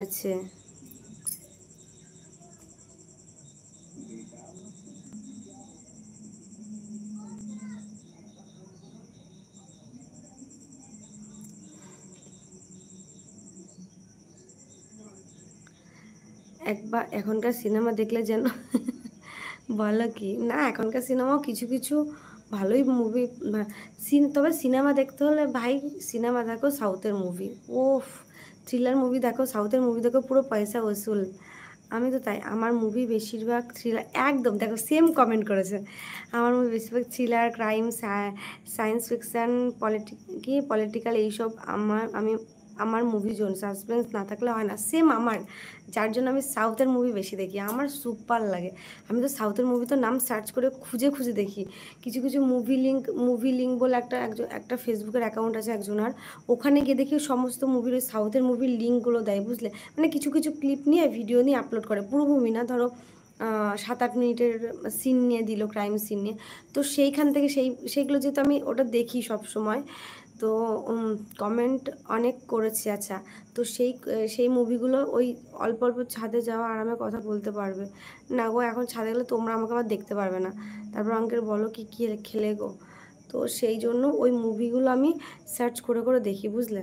আছে। একবার এখনকার সিনেমা দেখলে যেন বলো কি না, এখনকার সিনেমাও কিছু কিছু ভালোই মুভি। তবে সিনেমা দেখতে হলে ভাই সিনেমা দেখো সাউথের মুভি। ওফ, থ্রিলার মুভি দেখো, সাউথের মুভি দেখো, পুরো পয়সা ওসুল। আমি তো তাই, আমার মুভি বেশিরভাগ থ্রিলার। একদম দেখো, সেম কমেন্ট করেছে। আমার মুভি বেশিরভাগ thriller, crime, science fiction, political, এইসব আমার মুভি জোন। সাসপেন্স না থাকলে হয় না, সেম আমার। যার জন্য আমি সাউথের মুভি বেশি দেখি, আমার সুপার লাগে। আমি তো সাউথের মুভি তো নাম সার্চ করে খুঁজে খুঁজে দেখি। কিছু কিছু মুভি লিঙ্ক বলে একটা ফেসবুকের অ্যাকাউন্ট আছে একজনের। ওখানে গিয়ে দেখি সমস্ত মুভির, ওই সাউথের মুভির লিঙ্কগুলো দেয়, বুঝলে? মানে কিছু কিছু ক্লিপ নিয়ে ভিডিও নিয়ে আপলোড করে, পুরো মুভি না, ধরো 7-8 মিনিটের সিন নিয়ে দিল, ক্রাইম সিন নিয়ে। তো সেইখান থেকে সেইগুলো যেহেতু আমি ওটা দেখি সব সময়, তো কমেন্ট অনেক করেছি। আচ্ছা, তো সেই মুভিগুলো ওই অল্প অল্প ছাদে যাওয়া, আরামে কথা বলতে পারবে না গো। এখন ছাদে গেলে তোমরা আমাকে আবার দেখতে পারবে না, তারপর আঙ্কেল বলো কি কী খেলে গো। তো সেই জন্য ওই মুভিগুলো আমি সার্চ করে করে দেখি, বুঝলে?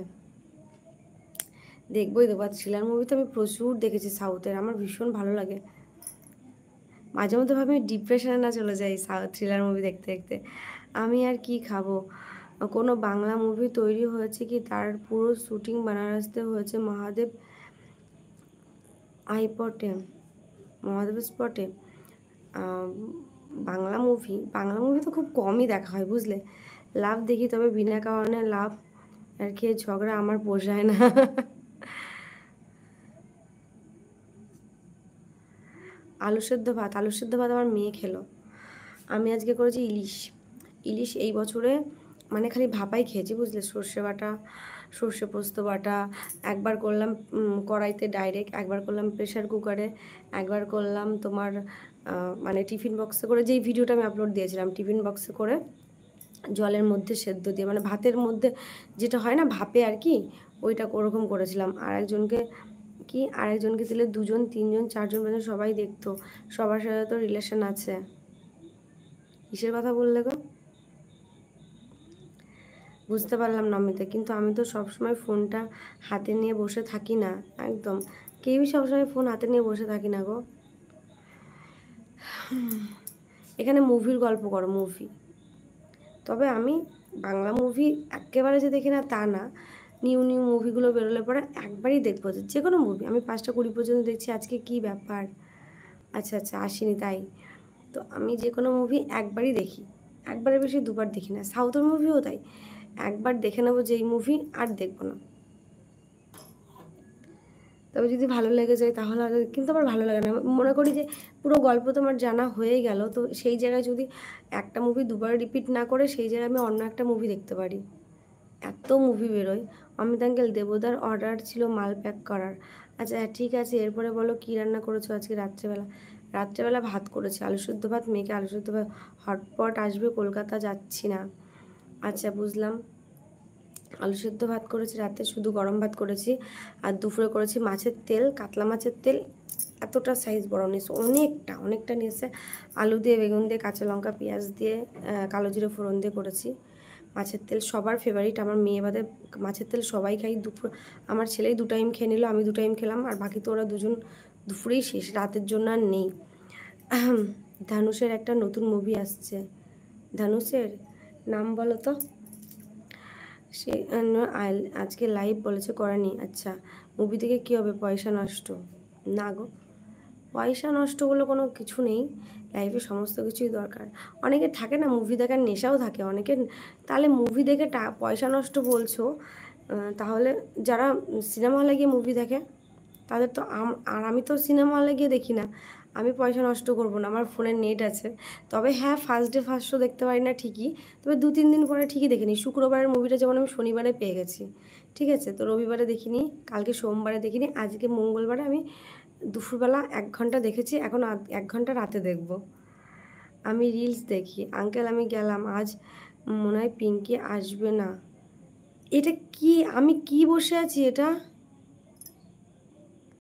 দেখবোই দেবো। থ্রিলার মুভি তো আমি প্রচুর দেখেছি সাউথের, আমার ভীষণ ভালো লাগে। মাঝে মধ্যে ভাবি ডিপ্রেশনে না চলে যাই সাউথ থ্রিলার মুভি দেখতে দেখতে। আমি আর কি খাবো। কোনো বাংলা মুভি তৈরি হয়েছে কি, তার পুরো শুটিং বানারসতে হয়েছে, আইপটে মহাদেব স্পটে। বাংলা মুভি তো খুব কমই দেখা হয়, বুঝলে? লাভ দেখি, তবে বিনা কারণে লাভ আর খেয়ে ঝগড়া আমার পোষায় না। আলু সেদ্ধ ভাত আমার মেয়ে খেলো। আমি আজকে করেছি ইলিশ। ইলিশ এই বছরে মানে খালি ভাপাই খেয়েছি, বুঝলে? সর্ষে বাটা, সর্ষে পোস্ত বাটা। একবার করলাম কড়াইতে ডাইরেক্ট, একবার করলাম প্রেশার কুকারে, একবার করলাম তোমার মানে টিফিন বক্সে করে, যেই ভিডিওটা আমি আপলোড দিয়েছিলাম, টিফিন বক্সে করে জলের মধ্যে সেদ্ধ দিয়ে, মানে ভাতের মধ্যে যেটা হয় না ভাপে আর কি, ওইটা ওরকম করেছিলাম। আরেকজনকে দিলে 2জন 3জন 4জন 5জন সবাই দেখতো। সবার সাথে তো রিলেশন আছে। কিসের কথা বললে গো? বুঝতে পারলাম না অমিতা, কিন্তু আমি তো সবসময় ফোনটা হাতে নিয়ে বসে থাকি না। একদম কেউই সবসময় ফোন হাতে নিয়ে বসে থাকি না গো। এখানে মুভির গল্প করো, মুভি। তবে আমি বাংলা মুভি একেবারে যে দেখি না তা না। নিউ নিউ মুভিগুলো বেরোলে পরে একবারই দেখবো, যে কোনো মুভি। আমি 5টা 20 পর্যন্ত দেখছি, আজকে কি ব্যাপার, আচ্ছা আচ্ছা আসেনি তাই। তো আমি যে কোনো মুভি একবারই দেখি, একবারের বেশি দুবার দেখি না। সাউথের মুভিও তাই, একবার দেখে নেবো যেই মুভি, আর দেখবো না। তবে যদি ভালো লেগে যায় তাহলে কিন্তু আমার ভালো লাগে না। মনে করি যে পুরো গল্প তোমার জানা হয়ে গেল, তো সেই জায়গায় যদি একটা মুভি দুবার রিপিট না করে, সেই জায়গায় আমি অন্য একটা মুভি দেখতে পারি। এত মুভি বেরোয়। অমিত আঙ্কেল, দেবদার অর্ডার ছিল মাল প্যাক করার। আচ্ছা ঠিক আছে, এরপরে বলো কি রান্না করেছো আজকে রাত্রেবেলা? রাত্রেবেলা ভাত করেছি, আলু সেদ্ধ ভাত। মেয়েকে আলু সেদ্ধ ভাত, হটপট আসবে, কলকাতা যাচ্ছি না। আচ্ছা বুঝলাম। আলু সেদ্ধ ভাত করেছি রাতে, শুধু গরম ভাত করেছি। আর দুপুরে করেছি মাছের তেল, কাতলা মাছের তেল। এতটা সাইজ বড় নিয়েছে, অনেকটা নিয়েছে। আলু দিয়ে, বেগুন দিয়ে, কাঁচা লঙ্কা পেঁয়াজ দিয়ে, কালো জিরে ফোড়ন দিয়ে করেছি মাছের তেল। সবার ফেভারিট, আমার মেয়ে বাদে মাছের তেল সবাই খাই। আমার ছেলেই 2 টাইম খেয়ে নিল, আমি 2 টাইম খেলাম, আর বাকি তো ওরা 2জন দুপুরেই শেষ, রাতের জন্য আর নেই। ধানুষের একটা নতুন মুভি আসছে, ধানুষের নাম বলো তো। সে আজকে লাইভ বলেছে করেনি। আচ্ছা, মুভি থেকে কী হবে? পয়সা নষ্ট? না গো, পয়সা নষ্ট বলে কোনো কিছু নেই। লাইফে সমস্ত কিছুই দরকার। অনেকের থাকে না মুভি দেখার নেশাও থাকে অনেকের। তাহলে মুভি দেখে পয়সা নষ্ট বলছো, তাহলে যারা সিনেমা হলে গিয়ে মুভি দেখে তাদের তো আর আমি তো সিনেমা হলে গিয়ে দেখি না। আমি পয়সা নষ্ট করবো না, আমার ফোনে নেট আছে। তবে হ্যাঁ, ফার্স্ট ডে ফার্স্ট শো দেখতে পারি না ঠিকই, তবে 2-3 দিন পরে ঠিকই দেখে নিই। শুক্রবারের মুভিটা যেমন আমি শনিবারে পেয়ে গেছি, ঠিক আছে, তো রবিবারে দেখিনি, কালকে সোমবারে দেখিনি, আজকে মঙ্গলবারে আমি দুপুরবেলা 1 ঘন্টা দেখেছি, এখন 1 ঘন্টা রাতে দেখব। আমি রিলস দেখি। আঙ্কেল আমি গেলাম, আজ মনে হয় পিঙ্কি আসবে না। এটা কি, আমি কি বসে আছি এটা?